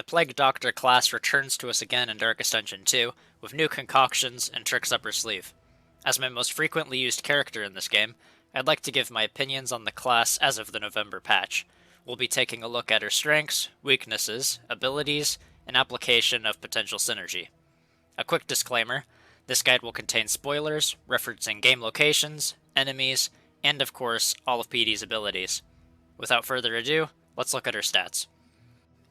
The Plague Doctor class returns to us again in Darkest Dungeon 2, with new concoctions and tricks up her sleeve. As my most frequently used character in this game, I'd like to give my opinions on the class as of the November patch. We'll be taking a look at her strengths, weaknesses, abilities, and application of potential synergy. A quick disclaimer, this guide will contain spoilers, referencing game locations, enemies, and of course, all of PD's abilities. Without further ado, let's look at her stats.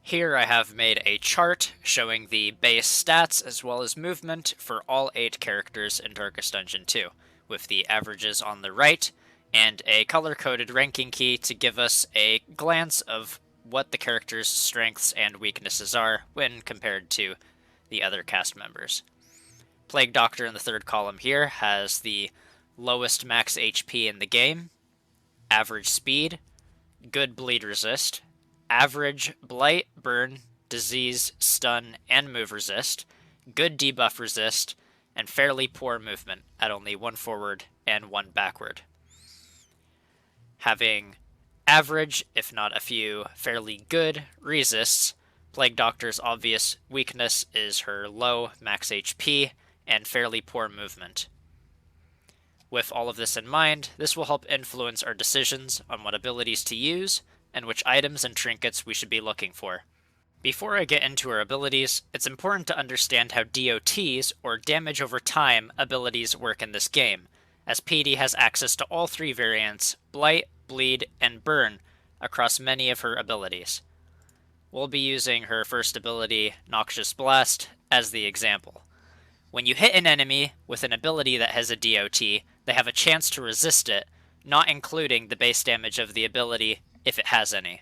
Here I have made a chart showing the base stats as well as movement for all 8 characters in Darkest Dungeon 2, with the averages on the right, and a color-coded ranking key to give us a glance of what the character's strengths and weaknesses are when compared to the other cast members. Plague Doctor in the third column here has the lowest max HP in the game, average speed, good bleed resist, average blight, burn, disease, stun, and move resist, good debuff resist, and fairly poor movement at only 1 forward and 1 backward. Having average, if not a few, fairly good resists, Plague Doctor's obvious weakness is her low max HP and fairly poor movement. With all of this in mind, this will help influence our decisions on what abilities to use and which items and trinkets we should be looking for. Before I get into our abilities, it's important to understand how DOTs, or damage over time, abilities work in this game, as PD has access to all 3 variants, Blight, Bleed, and Burn, across many of her abilities. We'll be using her first ability, Noxious Blast, as the example. When you hit an enemy with an ability that has a DOT, they have a chance to resist it, not including the base damage of the ability, if it has any.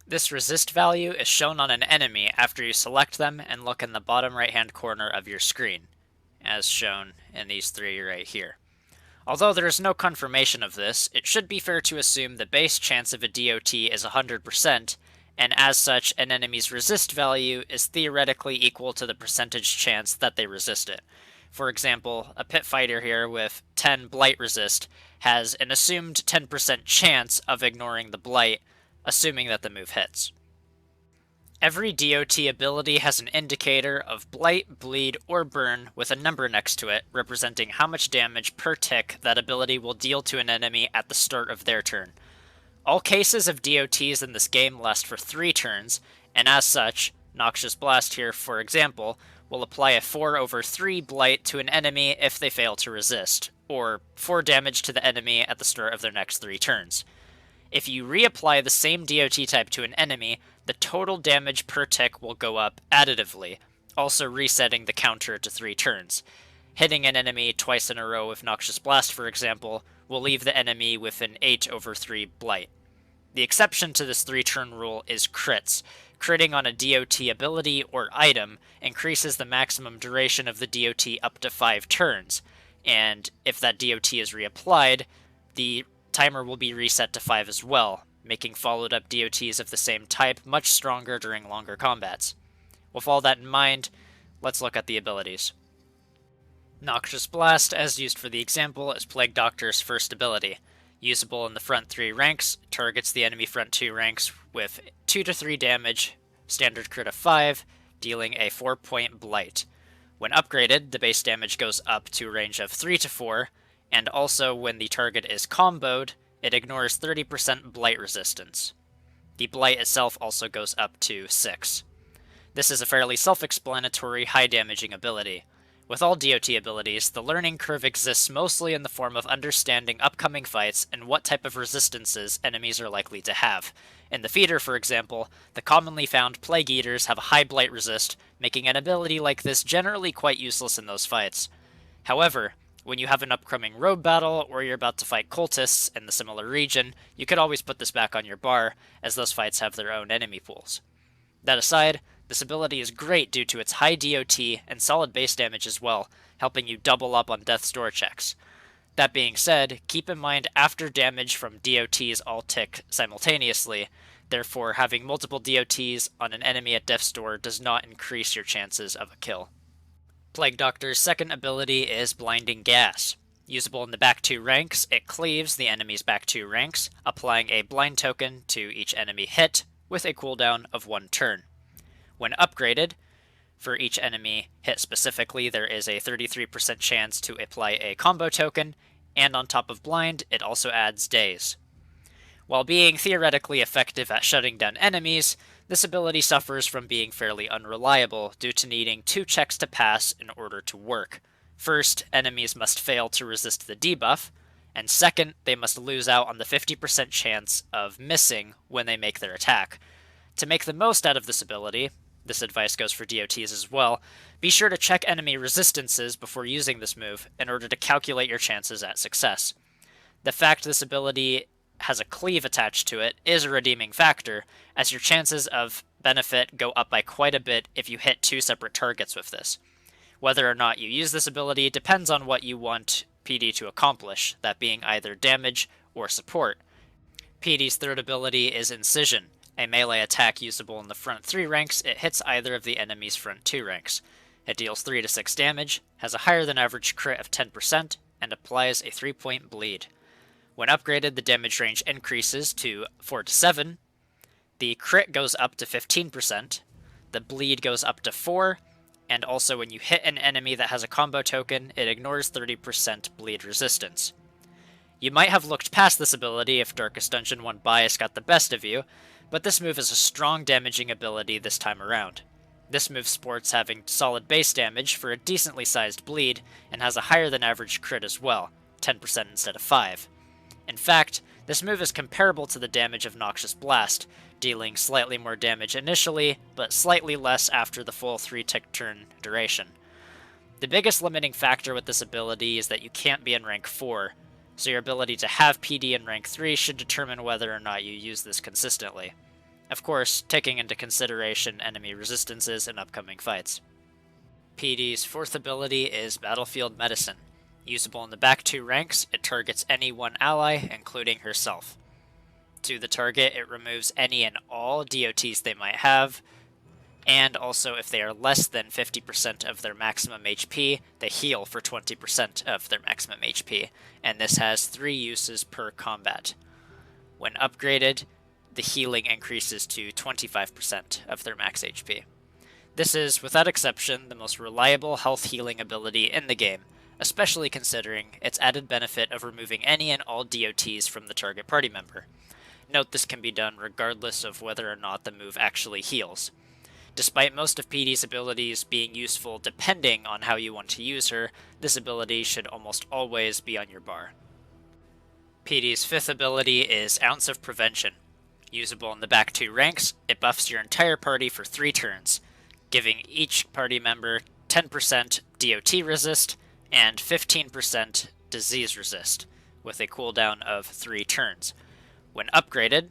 This resist value is shown on an enemy after you select them and look in the bottom right hand corner of your screen, as shown in these 3 right here. Although there is no confirmation of this, it should be fair to assume the base chance of a DOT is 100%, and as such, an enemy's resist value is theoretically equal to the percentage chance that they resist it. For example, a pit fighter here with 10 blight resist has an assumed 10% chance of ignoring the blight, assuming that the move hits. Every DOT ability has an indicator of blight, bleed, or burn with a number next to it, representing how much damage per tick that ability will deal to an enemy at the start of their turn. All cases of DOTs in this game last for 3 turns, and as such, Noxious Blast here, for example, will apply a 4/3 blight to an enemy if they fail to resist, or 4 damage to the enemy at the start of their next 3 turns. If you reapply the same DOT type to an enemy, the total damage per tick will go up additively, also resetting the counter to 3 turns. Hitting an enemy twice in a row with Noxious Blast, for example, will leave the enemy with an 8/3 blight. The exception to this 3-turn rule is crits. Critting on a DOT ability or item increases the maximum duration of the DOT up to 5 turns, and if that DOT is reapplied, the timer will be reset to 5 as well, making followed-up DOTs of the same type much stronger during longer combats. With all that in mind, let's look at the abilities. Noxious Blast, as used for the example, is Plague Doctor's first ability. Usable in the front 3 ranks, targets the enemy front 2 ranks with 2 to 3 damage, standard crit of 5, dealing a 4-point blight. When upgraded, the base damage goes up to a range of 3 to 4, and also when the target is comboed, it ignores 30% blight resistance. The blight itself also goes up to 6. This is a fairly self-explanatory, high-damaging ability. With all DOT abilities, the learning curve exists mostly in the form of understanding upcoming fights and what type of resistances enemies are likely to have. In the feeder, for example, the commonly found Plague Eaters have a high blight resist, making an ability like this generally quite useless in those fights. However, when you have an upcoming road battle, or you're about to fight cultists in the similar region, you could always put this back on your bar, as those fights have their own enemy pools. That aside, this ability is great due to its high DOT and solid base damage as well, helping you double up on death's door checks. That being said, keep in mind after damage from DOTs all tick simultaneously, therefore having multiple DOTs on an enemy at death's door does not increase your chances of a kill. Plague Doctor's second ability is Blinding Gas. Usable in the back 2 ranks, it cleaves the enemy's back 2 ranks, applying a blind token to each enemy hit, with a cooldown of 1 turn. When upgraded, for each enemy hit specifically, there is a 33% chance to apply a combo token, and on top of blind, it also adds daze. While being theoretically effective at shutting down enemies, this ability suffers from being fairly unreliable due to needing 2 checks to pass in order to work. First, enemies must fail to resist the debuff, and second, they must lose out on the 50% chance of missing when they make their attack. To make the most out of this ability, this advice goes for DOTs as well, be sure to check enemy resistances before using this move in order to calculate your chances at success. The fact this ability has a cleave attached to it is a redeeming factor, as your chances of benefit go up by quite a bit if you hit 2 separate targets with this. Whether or not you use this ability depends on what you want PD to accomplish, that being either damage or support. PD's third ability is Incision, a melee attack usable in the front 3 ranks. It hits either of the enemy's front 2 ranks. It deals 3 to 6 damage, has a higher than average crit of 10%, and applies a 3-point bleed. When upgraded, the damage range increases to 4 to 7, the crit goes up to 15%, the bleed goes up to 4, and also when you hit an enemy that has a combo token, it ignores 30% bleed resistance. You might have looked past this ability if Darkest Dungeon 1 bias got the best of you, but this move is a strong damaging ability this time around. This move sports having solid base damage for a decently sized bleed, and has a higher than average crit as well, 10% instead of 5. In fact, this move is comparable to the damage of Noxious Blast, dealing slightly more damage initially, but slightly less after the full 3-tick turn duration. The biggest limiting factor with this ability is that you can't be in rank 4, so your ability to have PD in rank 3 should determine whether or not you use this consistently. Of course, taking into consideration enemy resistances in upcoming fights. PD's fourth ability is Battlefield Medicine. Usable in the back 2 ranks, it targets any one ally, including herself. To the target, it removes any and all DOTs they might have, and also if they are less than 50% of their maximum HP, they heal for 20% of their maximum HP, and this has 3 uses per combat. When upgraded, the healing increases to 25% of their max HP. This is, without exception, the most reliable health healing ability in the game, especially considering its added benefit of removing any and all DOTs from the target party member. Note this can be done regardless of whether or not the move actually heals. Despite most of PD's abilities being useful depending on how you want to use her, this ability should almost always be on your bar. PD's fifth ability is Ounce of Prevention. Usable in the back 2 ranks, it buffs your entire party for 3 turns, giving each party member 10% DOT resist and 15% disease resist, with a cooldown of 3 turns. When upgraded,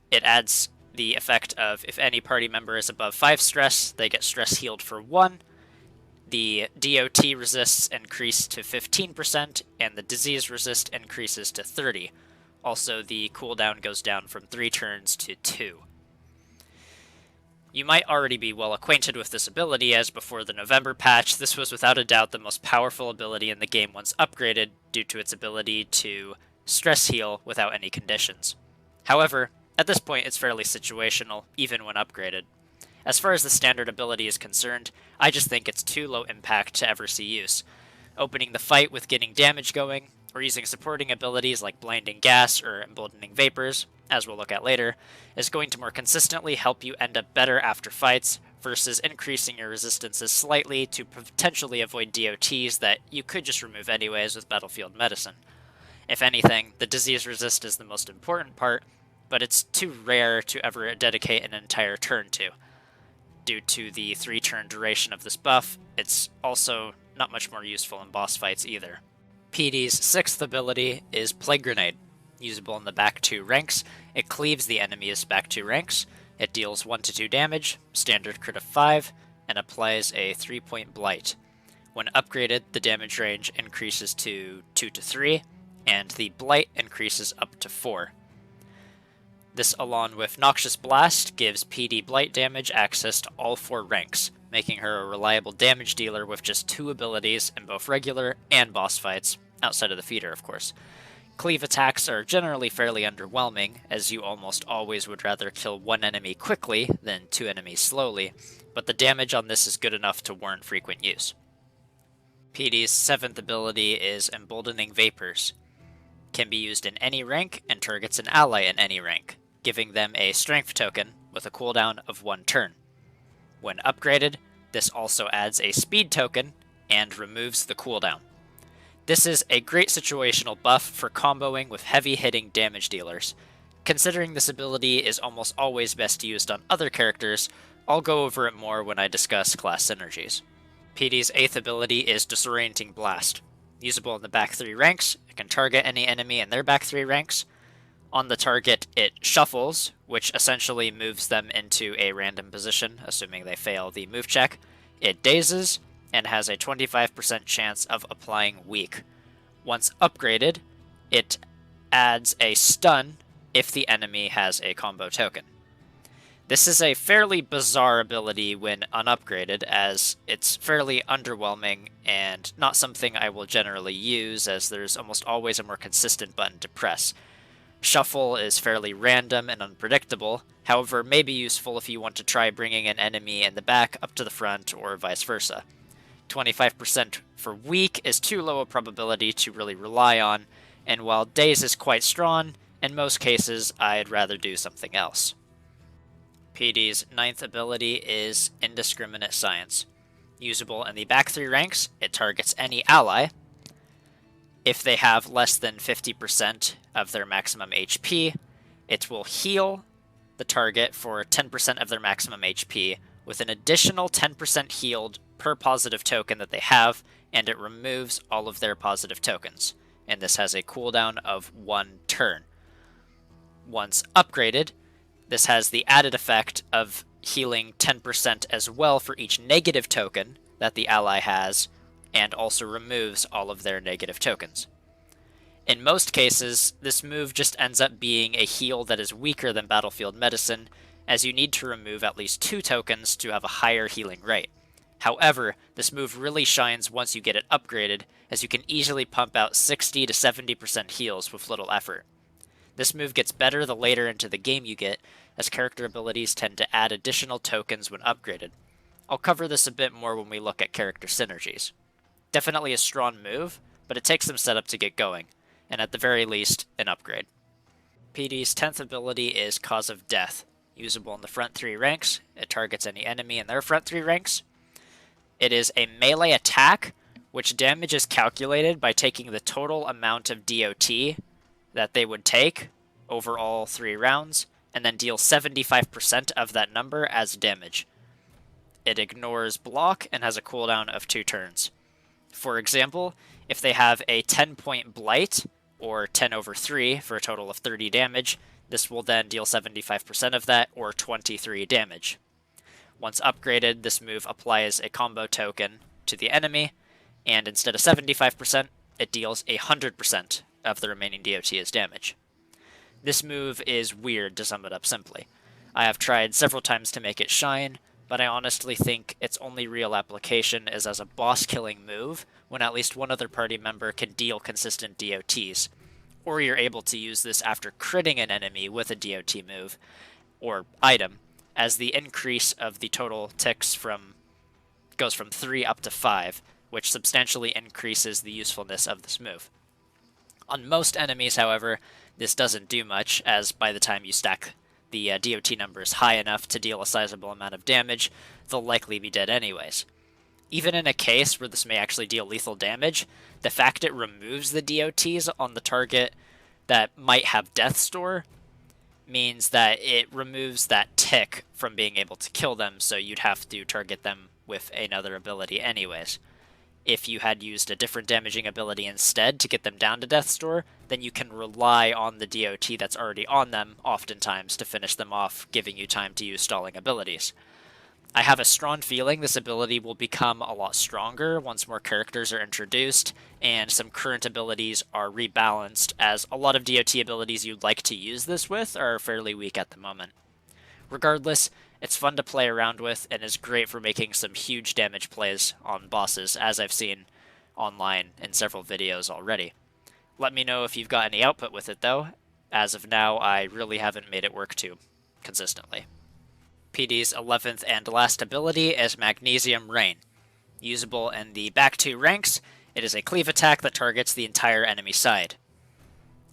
it adds the effect of if any party member is above 5 stress, they get stress healed for 1, the DOT resists increase to 15%, and the disease resist increases to 30. Also, the cooldown goes down from 3 turns to 2. You might already be well acquainted with this ability, as before the November patch, this was without a doubt the most powerful ability in the game once upgraded, due to its ability to stress heal without any conditions. However, at this point it's fairly situational, even when upgraded. As far as the standard ability is concerned, I just think it's too low impact to ever see use. Opening the fight with getting damage going, or using supporting abilities like Blinding Gas or Emboldening Vapours, as we'll look at later, is going to more consistently help you end up better after fights, versus increasing your resistances slightly to potentially avoid DOTs that you could just remove anyways with Battlefield Medicine. If anything, the disease resist is the most important part, but it's too rare to ever dedicate an entire turn to. Due to the 3-turn duration of this buff, it's also not much more useful in boss fights either. PD's sixth ability is Plague Grenade. Usable in the back 2 ranks, it cleaves the enemy's back 2 ranks, it deals 1 to 2 damage, standard crit of 5, and applies a 3-point blight. When upgraded, the damage range increases to 2 to 3, and the blight increases up to 4. This, along with Noxious Blast, gives PD blight damage access to all 4 ranks, making her a reliable damage dealer with just 2 abilities in both regular and boss fights, outside of the feeder of course. Cleave attacks are generally fairly underwhelming, as you almost always would rather kill one enemy quickly than two enemies slowly, but the damage on this is good enough to warrant frequent use. PD's 7th ability is Emboldening Vapours. Can be used in any rank and targets an ally in any rank, giving them a strength token with a cooldown of 1 turn. When upgraded, this also adds a speed token and removes the cooldown. This is a great situational buff for comboing with heavy-hitting damage dealers. Considering this ability is almost always best used on other characters, I'll go over it more when I discuss class synergies. PD's 8th ability is Disorienting Blast. Usable in the back 3 ranks, it can target any enemy in their back 3 ranks. On the target, it shuffles, which essentially moves them into a random position, assuming they fail the move check. It dazes, and has a 25% chance of applying weak. Once upgraded, it adds a stun if the enemy has a combo token. This is a fairly bizarre ability when unupgraded, as it's fairly underwhelming and not something I will generally use, as there's almost always a more consistent button to press. Shuffle is fairly random and unpredictable, however may be useful if you want to try bringing an enemy in the back up to the front or vice versa. 25% for weak is too low a probability to really rely on, and while daze is quite strong, in most cases I'd rather do something else. PD's 9th ability is Indiscriminate Science. Usable in the back 3 ranks, it targets any ally. If they have less than 50% of their maximum HP, it will heal the target for 10% of their maximum HP, with an additional 10% healed per positive token that they have, and it removes all of their positive tokens. And this has a cooldown of 1 turn. Once upgraded, this has the added effect of healing 10% as well for each negative token that the ally has, and also removes all of their negative tokens. In most cases, this move just ends up being a heal that is weaker than Battlefield Medicine, as you need to remove at least 2 tokens to have a higher healing rate. However, this move really shines once you get it upgraded, as you can easily pump out 60 to 70% heals with little effort. This move gets better the later into the game you get, as character abilities tend to add additional tokens when upgraded. I'll cover this a bit more when we look at character synergies. Definitely a strong move, but it takes some setup to get going, and at the very least, an upgrade. PD's 10th ability is Cause of Death. Usable in the front 3 ranks, it targets any enemy in their front 3 ranks. It is a melee attack, which damage is calculated by taking the total amount of DOT that they would take over all 3 rounds, and then deal 75% of that number as damage. It ignores block and has a cooldown of 2 turns. For example, if they have a 10-point blight, or 10 over 3 for a total of 30 damage, this will then deal 75% of that, or 23 damage. Once upgraded, this move applies a combo token to the enemy, and instead of 75%, it deals 100% of the remaining DOT as damage. This move is weird, to sum it up simply. I have tried several times to make it shine, but I honestly think its only real application is as a boss-killing move, when at least one other party member can deal consistent DOTs. Or you're able to use this after critting an enemy with a DOT move, or item, as the increase of the total ticks goes from 3 up to 5, which substantially increases the usefulness of this move. On most enemies, however, this doesn't do much, as by the time you stack the DOT numbers high enough to deal a sizable amount of damage, they'll likely be dead anyways. Even in a case where this may actually deal lethal damage, the fact it removes the DOTs on the target that might have Death Store means that it removes that tick from being able to kill them, so you'd have to target them with another ability anyways. If you had used a different damaging ability instead to get them down to Death's Door, then you can rely on the DOT that's already on them, oftentimes, to finish them off, giving you time to use stalling abilities. I have a strong feeling this ability will become a lot stronger once more characters are introduced, and some current abilities are rebalanced, as a lot of DOT abilities you'd like to use this with are fairly weak at the moment. Regardless, it's fun to play around with, and is great for making some huge damage plays on bosses, as I've seen online in several videos already. Let me know if you've got any output with it though. As of now, I really haven't made it work too consistently. PD's 11th and last ability is Magnesium Rain. Usable in the back 2 ranks, it is a cleave attack that targets the entire enemy side.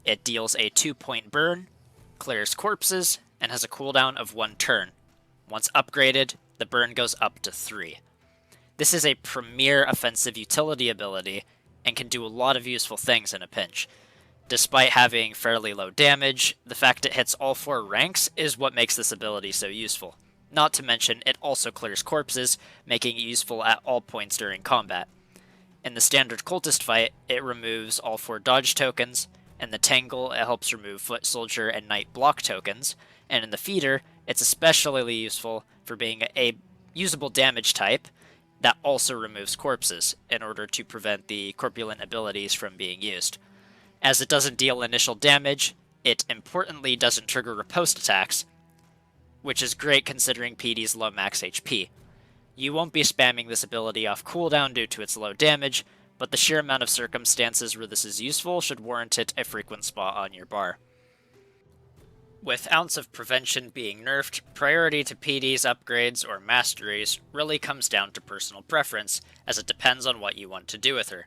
It deals a 2-point burn, clears corpses, and has a cooldown of 1 turn. Once upgraded, the burn goes up to 3. This is a premier offensive utility ability and can do a lot of useful things in a pinch. Despite having fairly low damage, the fact it hits all 4 ranks is what makes this ability so useful. Not to mention, it also clears corpses, making it useful at all points during combat. In the standard cultist fight, it removes all 4 dodge tokens. In the Tangle, it helps remove Foot Soldier and Knight block tokens. And in the Feeder, it's especially useful for being a usable damage type that also removes corpses in order to prevent the corpulent abilities from being used. As it doesn't deal initial damage, it importantly doesn't trigger riposte attacks, which is great considering PD's low max HP. You won't be spamming this ability off cooldown due to its low damage, but the sheer amount of circumstances where this is useful should warrant it a frequent spot on your bar. With Ounce of Prevention being nerfed, priority to PD's upgrades or Masteries really comes down to personal preference, as it depends on what you want to do with her.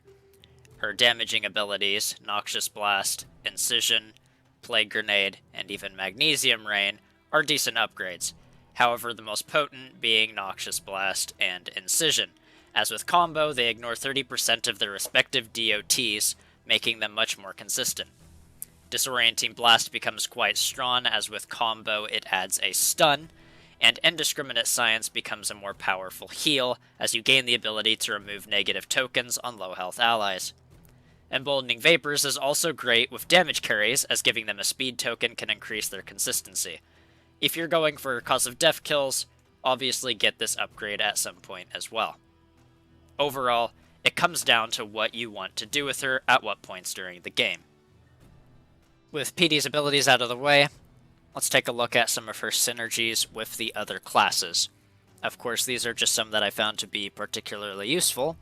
Her damaging abilities, Noxious Blast, Incision, Plague Grenade, and even Magnesium Rain, are decent upgrades. However, the most potent being Noxious Blast and Incision. As with combo, they ignore 30% of their respective DOTs, making them much more consistent. Disorienting Blast becomes quite strong, as with combo it adds a stun, and Indiscriminate Science becomes a more powerful heal, as you gain the ability to remove negative tokens on low health allies. Emboldening Vapours is also great with damage carries, as giving them a speed token can increase their consistency. If you're going for cause of death kills, obviously get this upgrade at some point as well. Overall, it comes down to what you want to do with her at what points during the game. With PD's abilities out of the way, let's take a look at some of her synergies with the other classes. Of course, these are just some that I found to be particularly useful.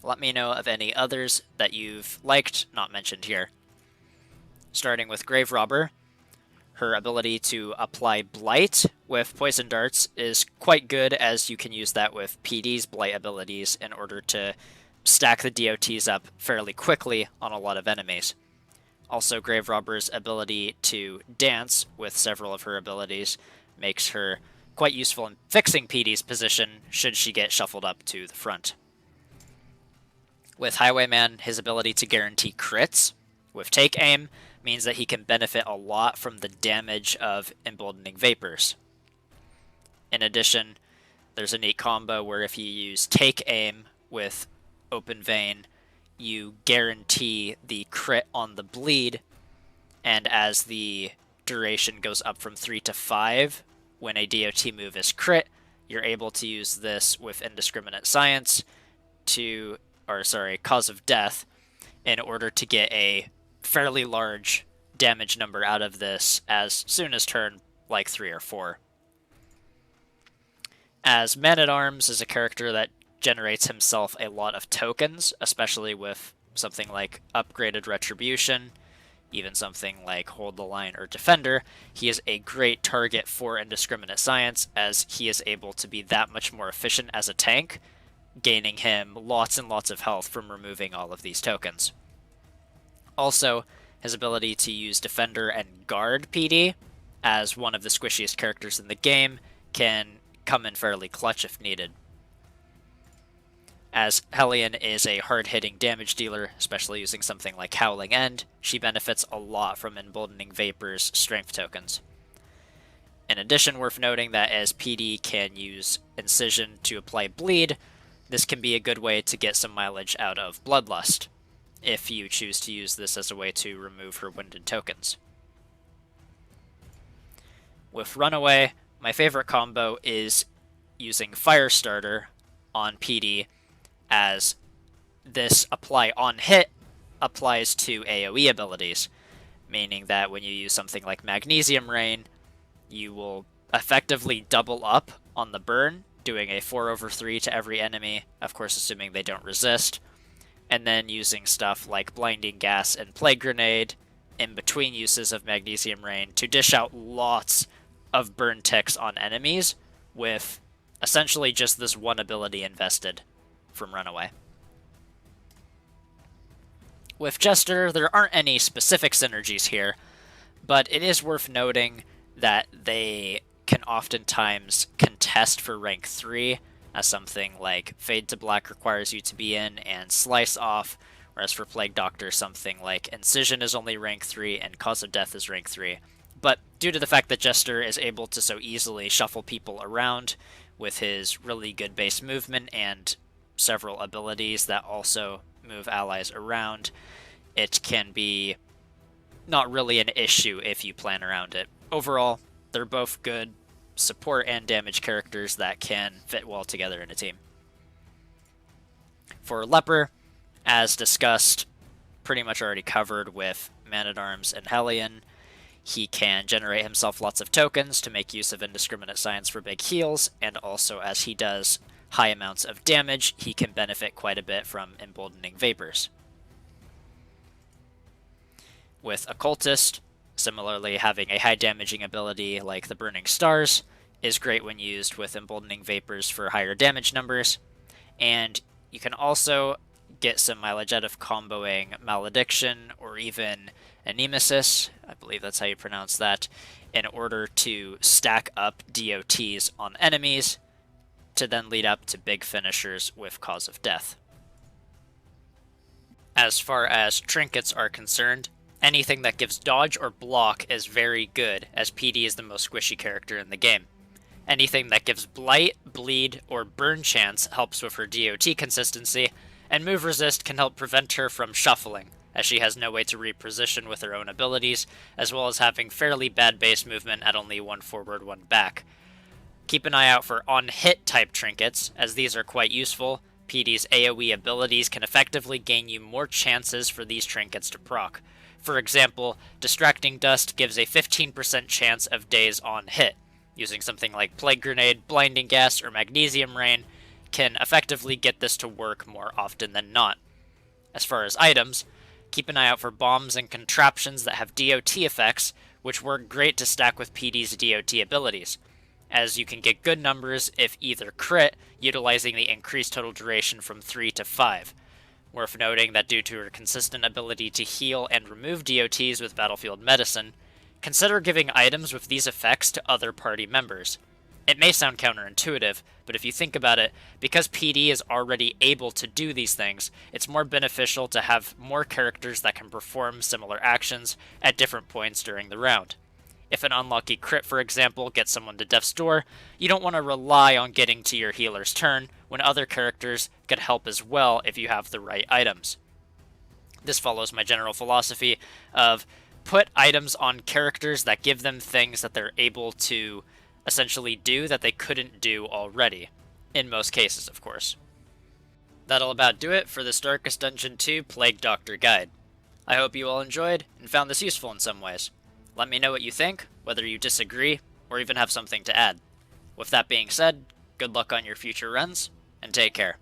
Let me know of any others that you've liked, not mentioned here. Starting with Grave Robber, her ability to apply Blight with Poison Darts is quite good, as you can use that with PD's Blight abilities in order to stack the DOTs up fairly quickly on a lot of enemies. Also, Grave Robber's ability to dance with several of her abilities makes her quite useful in fixing PD's position should she get shuffled up to the front. With Highwayman, his ability to guarantee crits with Take Aim means that he can benefit a lot from the damage of Emboldening Vapours. In addition, there's a neat combo where if you use Take Aim with Open Vein, you guarantee the crit on the bleed, and as the duration goes up from 3 to 5, when a DOT move is crit, you're able to use this with Indiscriminate Science Cause of Death, in order to get a fairly large damage number out of this as soon as turn like 3 or 4. As Man-at-Arms is a character that generates himself a lot of tokens, especially with something like Upgraded Retribution, even something like Hold the Line or Defender, he is a great target for Indiscriminate Science, as he is able to be that much more efficient as a tank, gaining him lots and lots of health from removing all of these tokens. Also, his ability to use Defender and Guard PD as one of the squishiest characters in the game can come in fairly clutch if needed. As Hellion is a hard-hitting damage dealer, especially using something like Howling End, she benefits a lot from Emboldening Vapours' strength tokens. In addition, worth noting that as PD can use Incision to apply bleed, this can be a good way to get some mileage out of Bloodlust, if you choose to use this as a way to remove her winded tokens. With Runaway, my favorite combo is using Firestarter on PD, as this apply on hit applies to AoE abilities, meaning that when you use something like Magnesium Rain, you will effectively double up on the burn, doing a 4/3 to every enemy, of course assuming they don't resist, and then using stuff like Blinding Gas and Plague Grenade in between uses of Magnesium Rain to dish out lots of burn ticks on enemies with essentially just this one ability invested from Runaway. With Jester, there aren't any specific synergies here, but it is worth noting that they can oftentimes contest for rank 3, as something like Fade to Black requires you to be in, and Slice Off, whereas for Plague Doctor, something like Incision is only rank 3 and Cause of Death is rank 3. But due to the fact that Jester is able to so easily shuffle people around with his really good base movement and several abilities that also move allies around, it can be not really an issue if you plan around it. Overall, they're both good support and damage characters that can fit well together in a team. For Leper, as discussed, pretty much already covered with Man-at-Arms and Hellion, he can generate himself lots of tokens to make use of Indiscriminate Science for big heals, and also as he does high amounts of damage, he can benefit quite a bit from Emboldening Vapours. With Occultist, similarly having a high damaging ability like the Burning Stars is great when used with Emboldening Vapours for higher damage numbers, and you can also get some mileage out of comboing Malediction or even Anemesis, I believe that's how you pronounce that, in order to stack up DOTs on enemies to then lead up to big finishers with Cause of Death. As far as trinkets are concerned, anything that gives dodge or block is very good, as PD is the most squishy character in the game. Anything that gives blight, bleed, or burn chance helps with her DOT consistency, and move resist can help prevent her from shuffling, as she has no way to reposition with her own abilities, as well as having fairly bad base movement at only 1 forward, 1 back. Keep an eye out for on-hit type trinkets, as these are quite useful. PD's AoE abilities can effectively gain you more chances for these trinkets to proc. For example, Distracting Dust gives a 15% chance of days on hit. Using something like Plague Grenade, Blinding Gas, or Magnesium Rain can effectively get this to work more often than not. As far as items, keep an eye out for bombs and contraptions that have DOT effects, which work great to stack with PD's DOT abilities, as you can get good numbers if either crit, utilizing the increased total duration from 3 to 5. Worth noting that due to her consistent ability to heal and remove DOTs with Battlefield Medicine, consider giving items with these effects to other party members. It may sound counterintuitive, but if you think about it, because PD is already able to do these things, it's more beneficial to have more characters that can perform similar actions at different points during the round. If an unlucky crit, for example, gets someone to death's door, you don't want to rely on getting to your healer's turn when other characters could help as well if you have the right items. This follows my general philosophy of put items on characters that give them things that they're able to essentially do that they couldn't do already. In most cases, of course. That'll about do it for this Darkest Dungeon 2 Plague Doctor Guide. I hope you all enjoyed and found this useful in some ways. Let me know what you think, whether you disagree, or even have something to add. With that being said, good luck on your future runs, and take care.